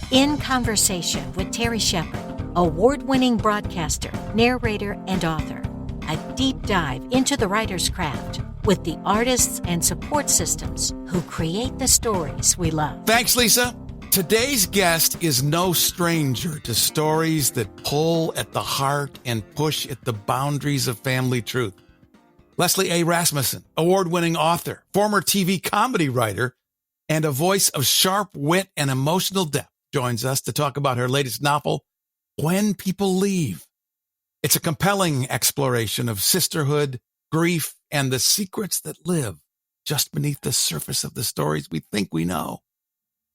In Conversation with Terry Shepard, award-winning broadcaster, narrator, and author. A deep dive into the writer's craft with the artists and support systems who create the stories we love. Thanks, Lisa. Today's guest is no stranger to stories that pull at the heart and push at the boundaries of family truth. Leslie A. Rasmussen, award-winning author, former TV comedy writer, and a voice of sharp wit and emotional depth, joins us to talk about her latest novel, When People Leave. It's a compelling exploration of sisterhood, grief, and the secrets that live just beneath the surface of the stories we think we know.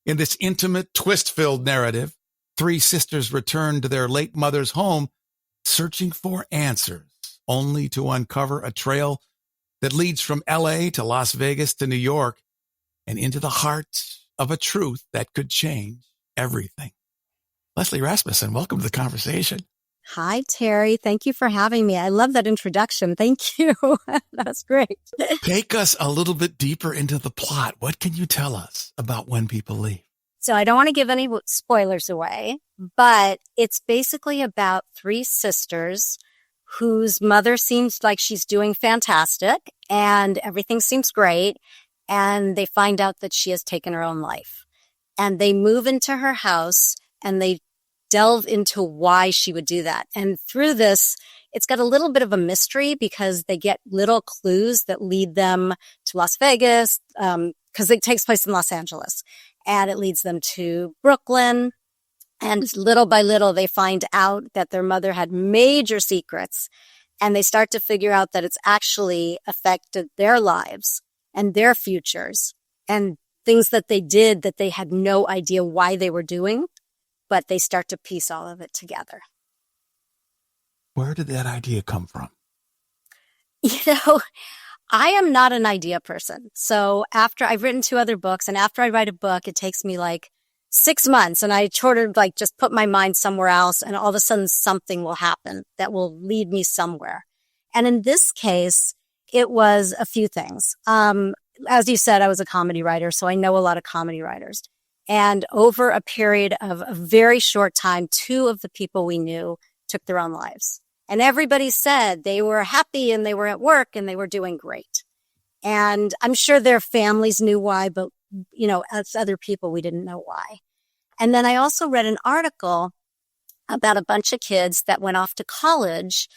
In this intimate, twist-filled narrative, three sisters return to their late mother's home, searching for answers, only to uncover a trail that leads from L.A. to Las Vegas to New York and into the heart of a truth that could change everything. Leslie Rasmussen, welcome to the conversation. Hi, Terry. Thank you for having me. I love that introduction. Thank you. That's great. Take us a little bit deeper into the plot. What can you tell us about When People Leave? So I don't want to give any spoilers away, but it's basically about three sisters whose mother seems like she's doing fantastic and everything seems great. And they find out that she has taken her own life. And they move into her house and they delve into why she would do that. And through this, it's got a little bit of a mystery because they get little clues that lead them to Las Vegas, because it takes place in Los Angeles. And it leads them to Brooklyn. And little by little, they find out that their mother had major secrets. And they start to figure out that it's actually affected their lives and their futures and things that they did that they had no idea why they were doing. But they start to piece all of it together. Where did that idea come from? I am not an idea person. So after I've written 2 other books, and after I write a book, it takes me like 6 months. And I sort of like just put my mind somewhere else. And all of a sudden something will happen that will lead me somewhere. And in this case, it was a few things. As you said, I was a comedy writer, so I know a lot of comedy writers. And over a period of a very short time, 2 of the people we knew took their own lives. And everybody said they were happy and they were at work and they were doing great. And I'm sure their families knew why, but, as other people, we didn't know why. And then I also read an article about a bunch of kids that went off to college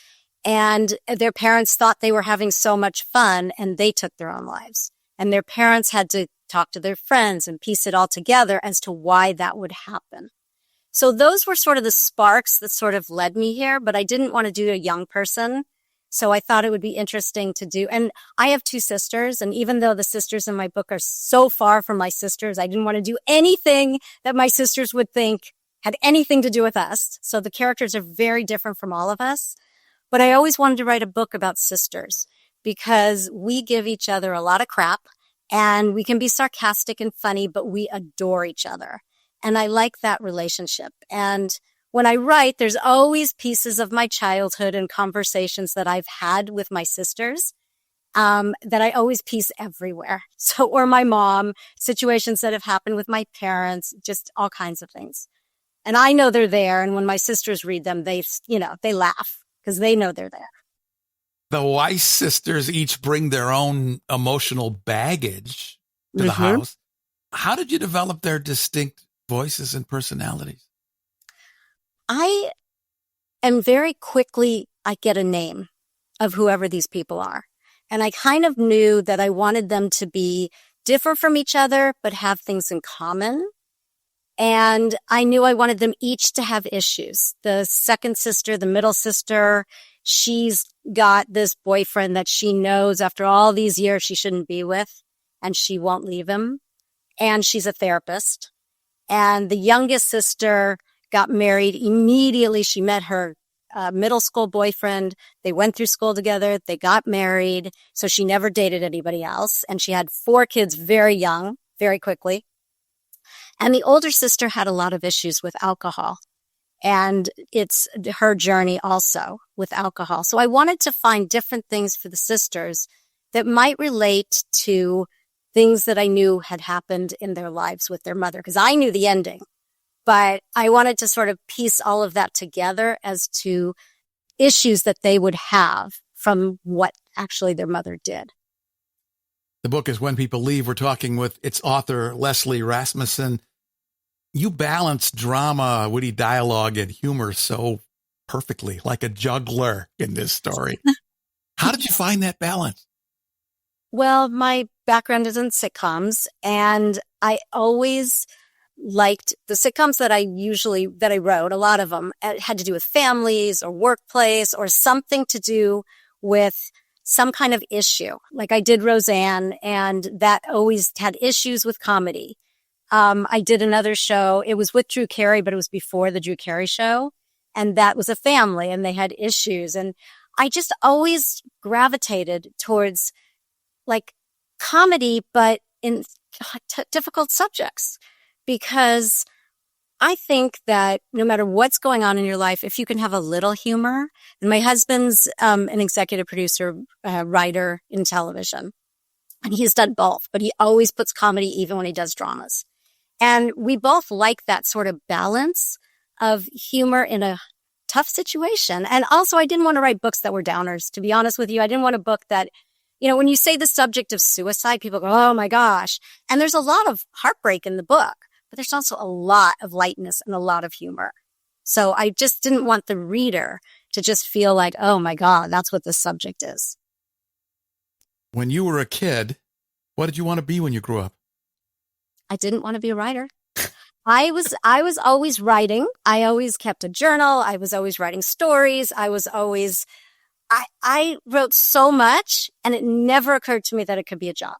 and their parents thought they were having so much fun and they took their own lives. And their parents had to talk to their friends and piece it all together as to why that would happen. So those were sort of the sparks that sort of led me here, but I didn't want to do a young person. So I thought it would be interesting to do. And I have 2 sisters. And even though the sisters in my book are so far from my sisters, I didn't want to do anything that my sisters would think had anything to do with us. So the characters are very different from all of us. But I always wanted to write a book about sisters because we give each other a lot of crap. And we can be sarcastic and funny, but we adore each other. And I like that relationship. And when I write, there's always pieces of my childhood and conversations that I've had with my sisters that I always piece everywhere. So, or my mom, situations that have happened with my parents, just all kinds of things. And I know they're there. And when my sisters read them, they laugh because they know they're there. The Weiss sisters each bring their own emotional baggage to the house. How did you develop their distinct voices and personalities? I am very quickly, I get a name of whoever these people are. And I kind of knew that I wanted them to be different from each other, but have things in common. And I knew I wanted them each to have issues. The second sister, the middle sister, she's got this boyfriend that she knows after all these years she shouldn't be with, and she won't leave him. And she's a therapist. And the youngest sister got married immediately. She met her middle school boyfriend. They went through school together. They got married. So she never dated anybody else. And she had 4 kids very young, very quickly. And the older sister had a lot of issues with alcohol. And it's her journey also with alcohol. So I wanted to find different things for the sisters that might relate to things that I knew had happened in their lives with their mother, because I knew the ending. But I wanted to sort of piece all of that together as to issues that they would have from what actually their mother did. The book is When People Leave. We're talking with its author, Leslie Rasmussen. You balance drama, witty dialogue, and humor so perfectly, like a juggler in this story. How did you find that balance? Well, my background is in sitcoms, and I always liked the sitcoms that I wrote. A lot of them had to do with families or workplace or something to do with some kind of issue. Like I did Roseanne, and that always had issues with comedy. I did another show. It was with Drew Carey, but it was before the Drew Carey show. And that was a family, and they had issues. And I just always gravitated towards like comedy, but in difficult subjects, because I think that no matter what's going on in your life, if you can have a little humor, and my husband's an executive producer, writer in television, and he's done both, but he always puts comedy even when he does dramas. And we both like that sort of balance of humor in a tough situation. And also, I didn't want to write books that were downers. To be honest with you, I didn't want a book that, when you say the subject of suicide, people go, oh my gosh. And there's a lot of heartbreak in the book, but there's also a lot of lightness and a lot of humor. So I just didn't want the reader to just feel like, oh my God, that's what the subject is. When you were a kid, what did you want to be when you grew up? I didn't want to be a writer. I was always writing. I always kept a journal. I was always writing stories. I wrote so much, and it never occurred to me that it could be a job.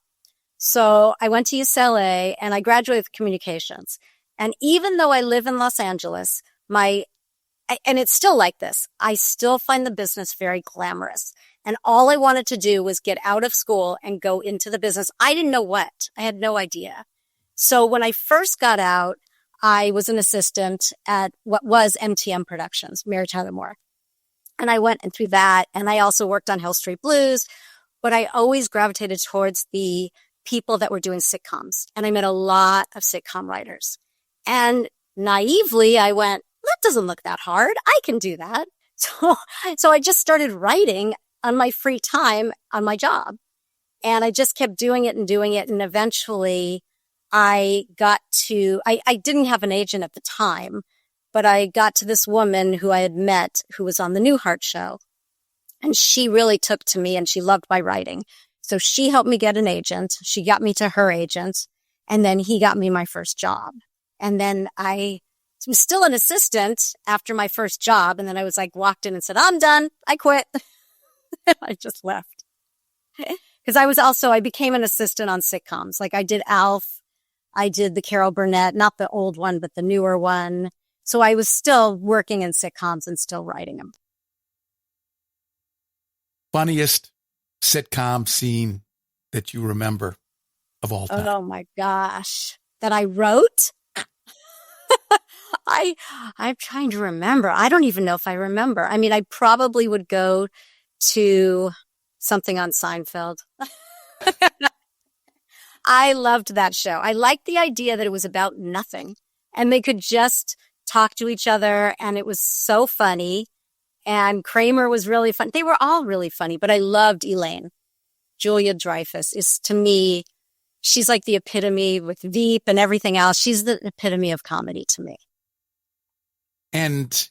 So I went to UCLA and I graduated with communications. And even though I live in Los Angeles, and it's still like this, I still find the business very glamorous. And all I wanted to do was get out of school and go into the business. I didn't know what. I had no idea. So when I first got out, I was an assistant at what was MTM Productions, Mary Tyler Moore. And I went through that. And I also worked on Hill Street Blues, but I always gravitated towards the people that were doing sitcoms. And I met a lot of sitcom writers. And naively, I went, that doesn't look that hard. I can do that. So I just started writing on my free time on my job. And I just kept doing it. And eventually I didn't have an agent at the time, but I got to this woman who I had met who was on the Newhart show. And she really took to me and she loved my writing. So she helped me get an agent. She got me to her agent. And then he got me my first job. And then I was still an assistant after my first job. And then I was walked in and said, I'm done. I quit. I just left. Because I became an assistant on sitcoms. Like I did Alf. I did the Carol Burnett, not the old one, but the newer one. So I was still working in sitcoms and still writing them. Funniest sitcom scene that you remember of all time? Oh my gosh. That I wrote? I'm trying to remember. I don't even know if I remember. I mean, I probably would go to something on Seinfeld. I loved that show. I liked the idea that it was about nothing and they could just talk to each other, and it was so funny. And Kramer was really fun. They were all really funny, but I loved Elaine. Julia Dreyfus is, to me, she's like the epitome with Veep and everything else. She's the epitome of comedy to me. And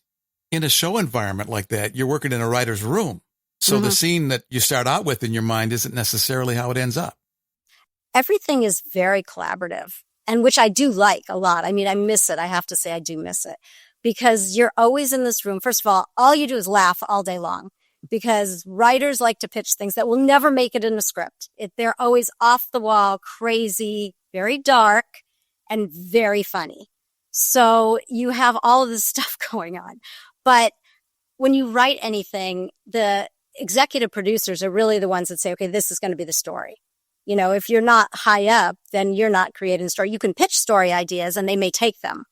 in a show environment like that, you're working in a writer's room. So the scene that you start out with in your mind isn't necessarily how it ends up. Everything is very collaborative, and which I do like a lot. I mean, I miss it. I have to say I do miss it because you're always in this room. First of all you do is laugh all day long because writers like to pitch things that will never make it in a script. They're always off the wall, crazy, very dark, and very funny. So you have all of this stuff going on. But when you write anything, the executive producers are really the ones that say, okay, this is going to be the story. You know, if you're not high up, then you're not creating a story. You can pitch story ideas and they may take them,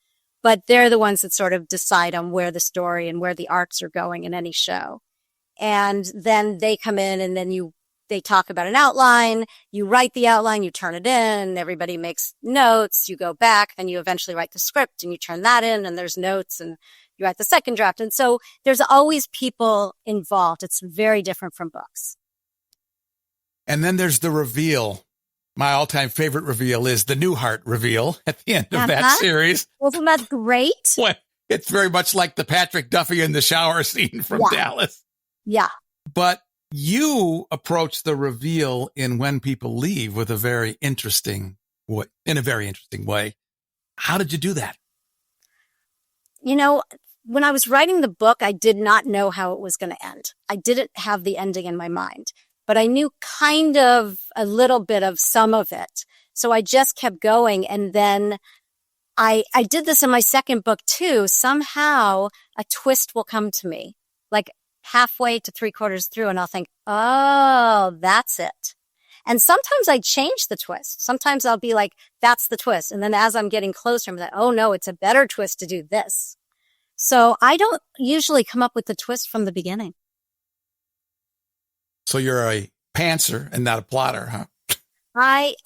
but they're the ones that sort of decide on where the story and where the arcs are going in any show. And then they come in and then they talk about an outline, you write the outline, you turn it in, everybody makes notes, you go back, then you eventually write the script and you turn that in and there's notes and you write the second draft. And so there's always people involved. It's very different from books. And then there's the reveal. My all-time favorite reveal is the Newhart reveal at the end of that series. Wasn't that great? Well, it's very much like the Patrick Duffy in the shower scene from Dallas. Yeah. But you approach the reveal in When People Leave with a very interesting way. How did you do that? You know, when I was writing the book, I did not know how it was going to end. I didn't have the ending in my mind, but I knew kind of a little bit of some of it. So I just kept going. And then I did this in my second book too. Somehow a twist will come to me, like halfway to 3/4 through, and I'll think, oh, that's it. And sometimes I change the twist. Sometimes I'll be like, that's the twist. And then as I'm getting closer, I'm like, oh no, it's a better twist to do this. So I don't usually come up with the twist from the beginning. So you're a pantser and not a plotter, huh?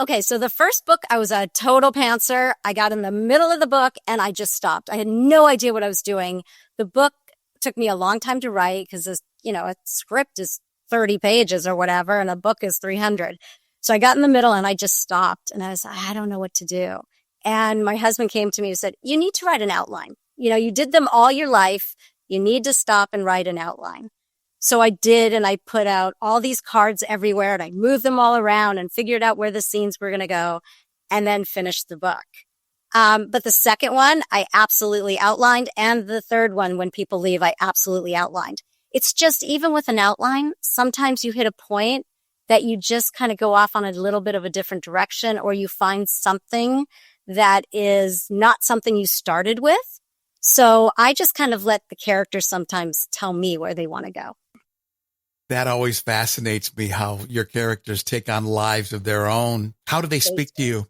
Okay, so the first book, I was a total pantser. I got in the middle of the book and I just stopped. I had no idea what I was doing. The book took me a long time to write because, a script is 30 pages or whatever, and a book is 300. So I got in the middle and I just stopped and I was like, I don't know what to do. And my husband came to me and said, you need to write an outline. You did them all your life. You need to stop and write an outline. So I did, and I put out all these cards everywhere and I moved them all around and figured out where the scenes were going to go and then finished the book. But the second one, I absolutely outlined. And the third one, When People Leave, I absolutely outlined. It's just, even with an outline, sometimes you hit a point that you just kind of go off on a little bit of a different direction, or you find something that is not something you started with. So I just kind of let the characters sometimes tell me where they want to go. That always fascinates me, how your characters take on lives of their own. How do they speak to you?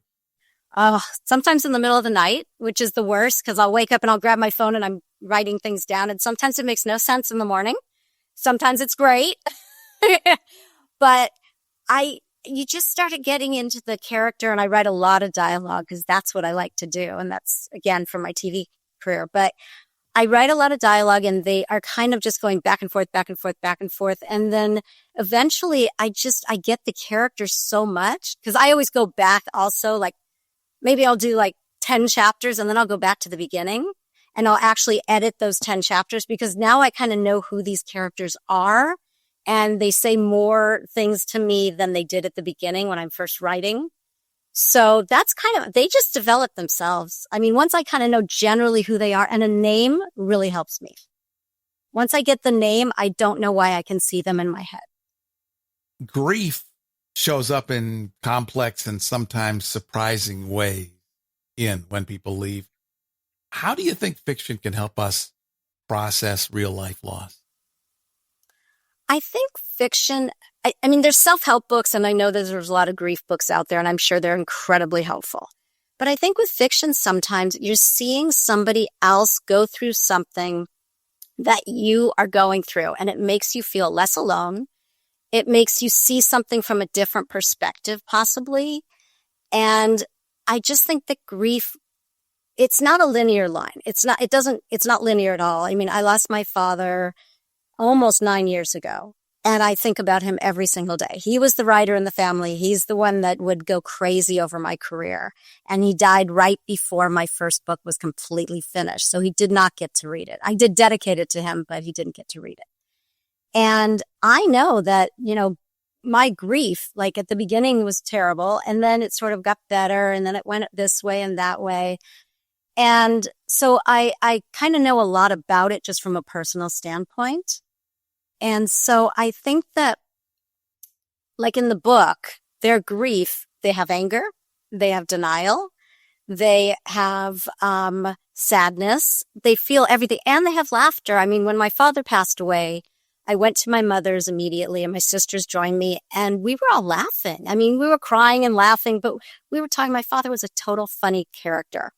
Sometimes in the middle of the night, which is the worst, because I'll wake up and I'll grab my phone and I'm writing things down. And sometimes it makes no sense in the morning. Sometimes it's great. But you just started getting into the character, and I write a lot of dialogue because that's what I like to do. And that's, again, from my TV career. But I write a lot of dialogue, and they are kind of just going back and forth, back and forth, back and forth. And then eventually I get the characters so much, because I always go back also, like maybe I'll do like 10 chapters and then I'll go back to the beginning and I'll actually edit those 10 chapters, because now I kind of know who these characters are, and they say more things to me than they did at the beginning when I'm first writing. So that's they just develop themselves. I mean, once I kind of know generally who they are, and a name really helps me. Once I get the name, I don't know why I can see them in my head. Grief shows up in complex and sometimes surprising ways in When People Leave. How do you think fiction can help us process real life loss? I think fiction, I mean, there's self-help books, and I know that there's a lot of grief books out there, and I'm sure they're incredibly helpful. But I think with fiction, sometimes you're seeing somebody else go through something that you are going through, and it makes you feel less alone. It makes you see something from a different perspective, possibly. And I just think that grief, it's not a linear line. It's not linear at all. I mean, I lost my father almost 9 years ago, and I think about him every single day. He was the writer in the family. He's the one that would go crazy over my career. And he died right before my first book was completely finished. So he did not get to read it. I did dedicate it to him, but he didn't get to read it. And I know that, my grief, like at the beginning, was terrible. And then it sort of got better. And then it went this way and that way. And so I kind of know a lot about it just from a personal standpoint. And so I think that, like in the book, their grief, they have anger, they have denial, they have sadness, they feel everything, and they have laughter. I mean, when my father passed away, I went to my mother's immediately, and my sisters joined me, and we were all laughing. I mean, we were crying and laughing, but we were talking. My father was a total funny character.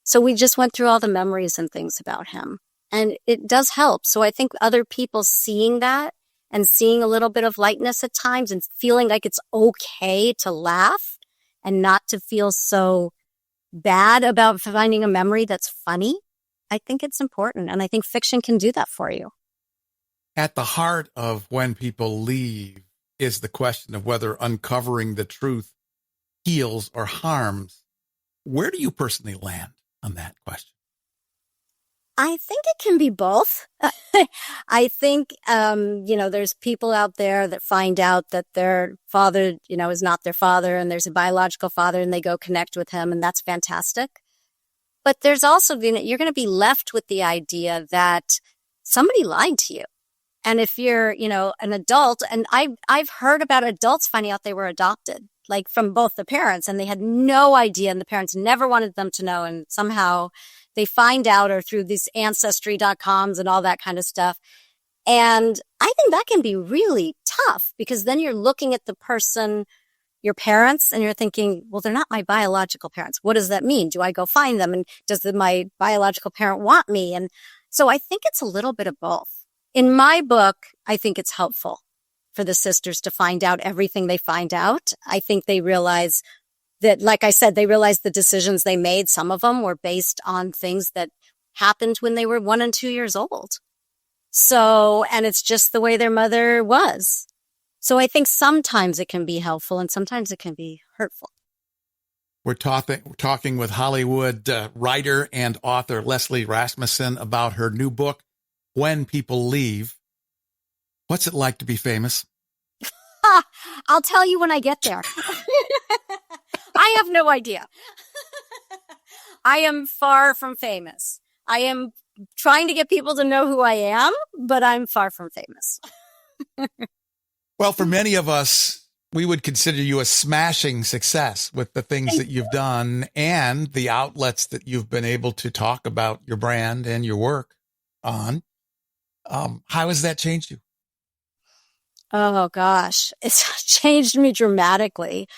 So we just went through all the memories and things about him. And it does help. So I think other people seeing that and seeing a little bit of lightness at times and feeling like it's okay to laugh and not to feel so bad about finding a memory that's funny. I think it's important. And I think fiction can do that for you. At the heart of When People Leave is the question of whether uncovering the truth heals or harms. Where do you personally land on that question? I think it can be both. I think, there's people out there that find out that their father, is not their father and there's a biological father and they go connect with him, and that's fantastic. But there's also, you're going to be left with the idea that somebody lied to you. And if you're, an adult, and I've heard about adults finding out they were adopted, like from both the parents, and they had no idea and the parents never wanted them to know. And somehow they find out, or through these ancestry.coms and all that kind of stuff. And I think that can be really tough, because then you're looking at the person, your parents, and you're thinking, well, they're not my biological parents. What does that mean? Do I go find them? And does my biological parent want me? And so I think it's a little bit of both. In my book, I think it's helpful for the sisters to find out everything they find out. I think they realize that, like I said, they realized the decisions they made, some of them were based on things that happened when they were 1 and 2 years old. So, and it's just the way their mother was. So I think sometimes it can be helpful and sometimes it can be hurtful. We're talking with Hollywood writer and author Leslie Rasmussen about her new book, When People Leave. What's it like to be famous? I'll tell you when I get there. I have no idea. I am far from famous. I am trying to get people to know who I am, but I'm far from famous. Well, for many of us, we would consider you a smashing success with the things that you've done and the outlets that you've been able to talk about your brand and your work on. How has that changed you? Oh, gosh. It's changed me dramatically.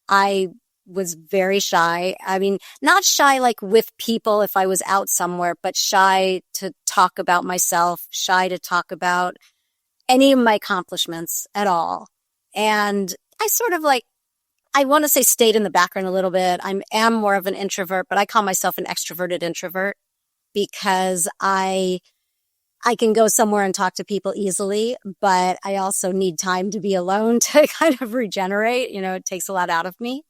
I was very shy. I mean, not shy like with people if I was out somewhere, but shy to talk about myself, shy to talk about any of my accomplishments at all. And I sort of I want to say stayed in the background a little bit. I am more of an introvert, but I call myself an extroverted introvert because I can go somewhere and talk to people easily, but I also need time to be alone to kind of regenerate. It takes a lot out of me.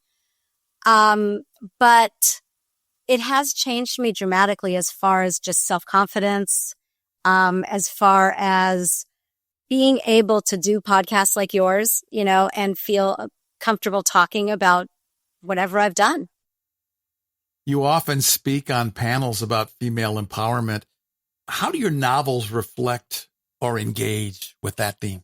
But it has changed me dramatically as far as just self-confidence, as far as being able to do podcasts like yours, and feel comfortable talking about whatever I've done. You often speak on panels about female empowerment. How do your novels reflect or engage with that theme?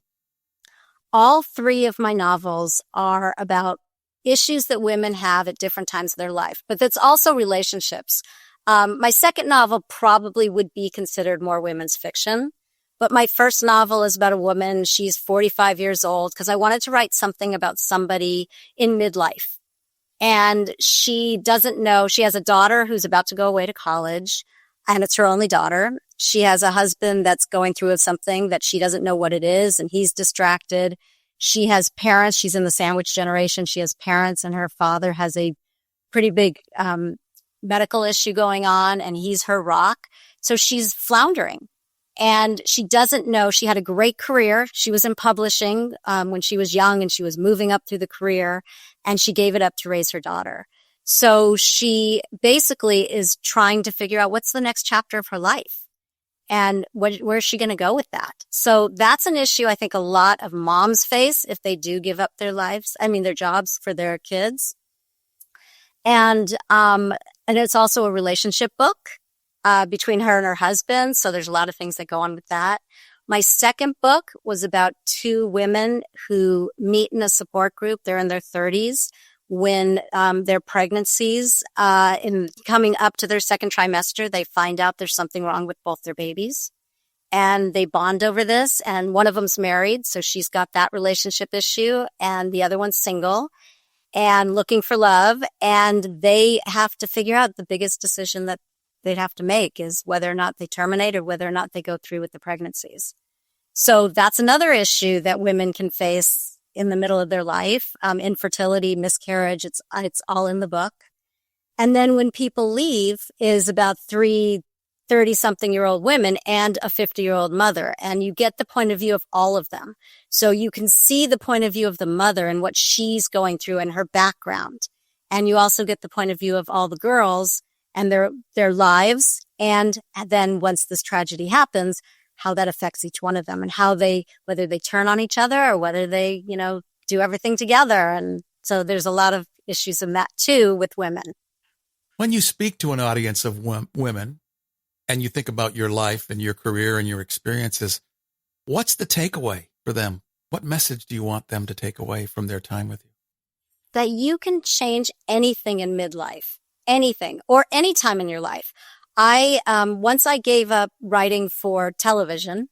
All 3 of my novels are about issues that women have at different times of their life, but that's also relationships. My second novel probably would be considered more women's fiction, but my first novel is about a woman. She's 45 years old because I wanted to write something about somebody in midlife. And she doesn't know, she has a daughter who's about to go away to college, and it's her only daughter. She has a husband that's going through something that she doesn't know what it is, and he's distracted. She has parents. She's in the sandwich generation. She has parents, and her father has a pretty big medical issue going on, and he's her rock. So she's floundering, and she doesn't know. She had a great career. She was in publishing when she was young, and she was moving up through the career, and she gave it up to raise her daughter. So she basically is trying to figure out what's the next chapter of her life. And where is she going to go with that? So that's an issue I think a lot of moms face if they do give up their their jobs for their kids. And it's also a relationship book between her and her husband. So there's a lot of things that go on with that. My second book was about 2 women who meet in a support group. They're in their 30s when their pregnancies, in coming up to their second trimester, they find out there's something wrong with both their babies. And they bond over this. And one of them's married, so she's got that relationship issue. And the other one's single and looking for love. And they have to figure out the biggest decision that they'd have to make is whether or not they terminate or whether or not they go through with the pregnancies. So that's another issue that women can face in the middle of their life. Infertility, miscarriage, it's all in the book. And then when people leave is about 30-something-year-old women and a 50-year-old mother. And you get the point of view of all of them. So you can see the point of view of the mother and what she's going through and her background. And you also get the point of view of all the girls and their lives. And then once this tragedy happens, how that affects each one of them and whether they turn on each other or whether they, do everything together. And so there's a lot of issues in that too with women. When you speak to an audience of women and you think about your life and your career and your experiences, what's the takeaway for them? What message do you want them to take away from their time with you? That you can change anything in midlife, anything, or any time in your life. Once I gave up writing for television,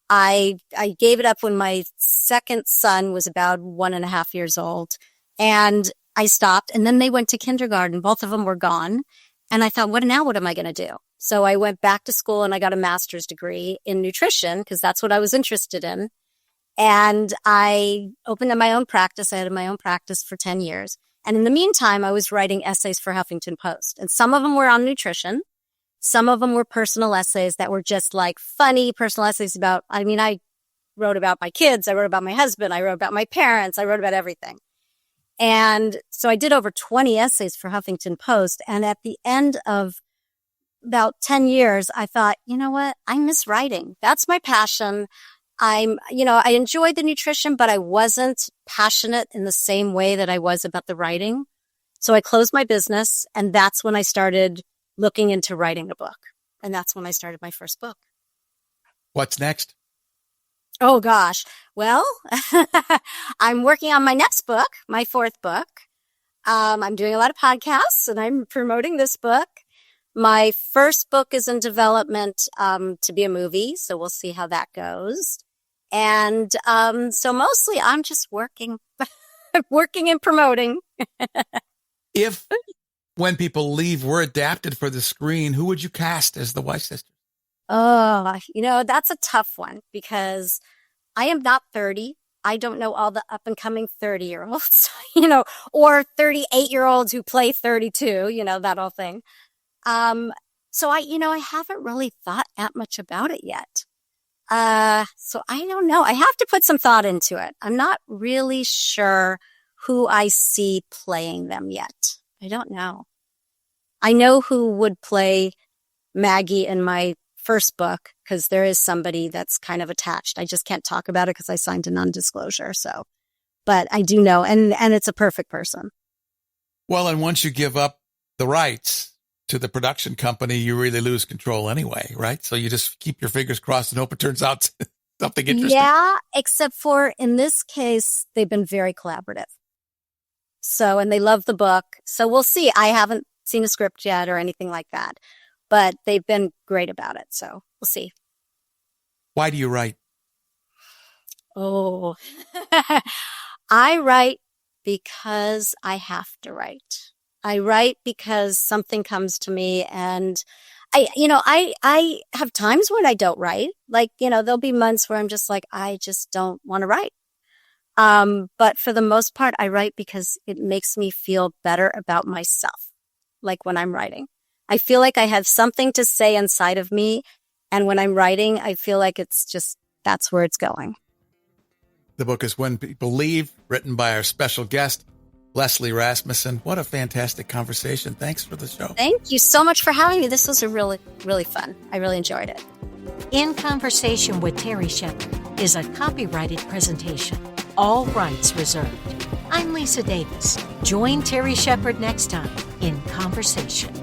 I gave it up when my second son was about 1.5 years old, and I stopped, and then they went to kindergarten. Both of them were gone. And I thought, what am I going to do? So I went back to school and I got a master's degree in nutrition because that's what I was interested in. And I opened up my own practice. I had my own practice for 10 years. And in the meantime, I was writing essays for Huffington Post. And some of them were on nutrition. Some of them were personal essays that were just like funny personal essays I wrote about my kids. I wrote about my husband. I wrote about my parents. I wrote about everything. And so I did over 20 essays for Huffington Post. And at the end of about 10 years, I thought, you know what? I miss writing. That's my passion. I enjoyed the nutrition, but I wasn't passionate in the same way that I was about the writing. So I closed my business, and that's when I started looking into writing a book. And that's when I started my first book. What's next? Oh, gosh. Well, I'm working on my next book, my fourth book. I'm doing a lot of podcasts, and I'm promoting this book. My first book is in development to be a movie, so we'll see how that goes. And so mostly I'm just working and promoting. If, when people leave, were adapted for the screen, who would you cast as the White Sisters? Oh, that's a tough one because I am not 30. I don't know all the up and coming 30-year-olds, or 38-year-olds who play 32, that whole thing. So I haven't really thought that much about it yet. So I don't know. I have to put some thought into it. I'm not really sure who I see playing them yet. I don't know. I know who would play Maggie in my first book because there is somebody that's kind of attached. I just can't talk about it because I signed a non-disclosure. So, but I do know, and it's a perfect person. Well, and once you give up the rights to the production company, you really lose control anyway, right? So you just keep your fingers crossed and hope it turns out something interesting. Yeah, except for in this case, they've been very collaborative. So, and they love the book. So we'll see. I haven't seen a script yet or anything like that, but they've been great about it. So we'll see. Why do you write? Oh, I write because I have to write. I write because something comes to me, and I have times when I don't write. Like, there'll be months where I'm just like, I just don't want to write. But for the most part, I write because it makes me feel better about myself. Like when I'm writing, I feel like I have something to say inside of me. And when I'm writing, I feel like that's where it's going. The book is When People Leave, written by our special guest, Leslie Rasmussen. What a fantastic conversation. Thanks for the show. Thank you so much for having me. This was a really, really fun. I really enjoyed it. In Conversation with Terry Shepard is a copyrighted presentation. All rights reserved. I'm Lisa Davis. Join Terry Shepard next time in Conversation.